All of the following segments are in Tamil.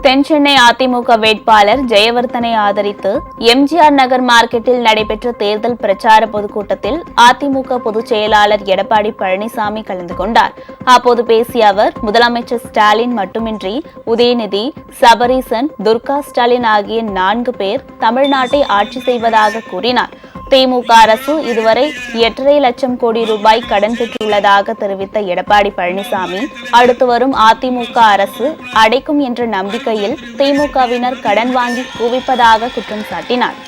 தென்சென்னை அதிமுக வேட்பாளர் ஜெயவர்தனை ஆதரித்து எம்ஜிஆர் நகர் மார்க்கெட்டில் நடைபெற்ற தேர்தல் பிரச்சார பொதுக்கூட்டத்தில் அதிமுக பொதுச் செயலாளர் எடப்பாடி பழனிசாமி கலந்து கொண்டார். அப்போது பேசிய அவர், முதலமைச்சர் ஸ்டாலின் மட்டுமின்றி உதயநிதி, சபரீசன், துர்கா ஸ்டாலின் ஆகிய 4 பேர் தமிழ்நாட்டை ஆட்சி செய்வதாக கூறினார். திமுக அரசு இதுவரை 8.5 லட்சம் கோடி ரூபாய் கடன் பெற்றுள்ளதாக தெரிவித்த எடப்பாடி பழனிசாமி, அடுத்து வரும் அதிமுக அரசு அடைக்கும் என்ற நம்பிக்கையில் திமுகவினர் கடன் வாங்கி குவிப்பதாக குற்றம் சாட்டினார்.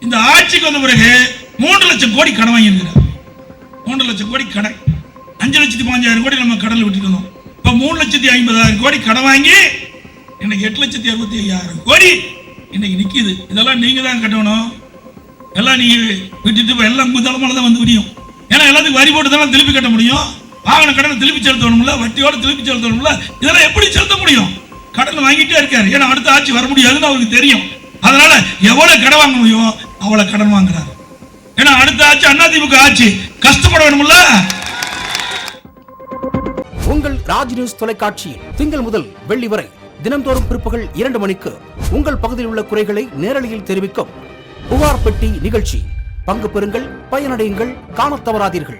இந்த ஆட்சிக்கு வந்த பிறகு 3 லட்சம் கோடி கடன் வாங்கியிருக்கிறார். 3 லட்சம் கோடி கடன், 5,15,000 கோடி நம்ம கடல் விட்டுருந்தோம். இப்ப 3,50,000 கோடி கடன் வாங்கி இன்னைக்கு 8,65,000 கோடி இன்னைக்கு நிக்குது. இதெல்லாம் நீங்க தான் கட்டணும். எல்லாம் நீங்க விட்டுட்டு எல்லாம் தலைமையில தான் வந்து முடியும். ஏன்னா எல்லாத்துக்கும் வரி போட்டு தான் திருப்பி கட்ட முடியும். வாங்கின கடனை திருப்பி செலுத்தணும்ல, வட்டியோட திருப்பி செலுத்தணும்ல. இதெல்லாம் எப்படி செலுத்த முடியும்? கடன் வாங்கிட்டே இருக்காரு. ஏன்னா அடுத்த ஆட்சி வர முடியாதுன்னு அவருக்கு தெரியும். அதனால எவ்வளவு கடன் வாங்க முடியும் அவ்வளவு கடன் வாங்குறாரு. ஏன்னா அடுத்த ஆட்சி அதிமுக ஆட்சி கஷ்டப்பட வேணும்ல. உங்கள் ராஜ் நியூஸ் தொலைக்காட்சியில் திங்கள் முதல் வெள்ளி வரை தினந்தோறும் பிற்பகல் 2 மணிக்கு உங்கள் பகுதியில் உள்ள குறைகளை நேரலையில் தெரிவிக்கும் புகார் பெட்டி நிகழ்ச்சி. பங்கு பெறுங்கள், பயனடையுங்கள், காணத் தவறாதீர்கள்.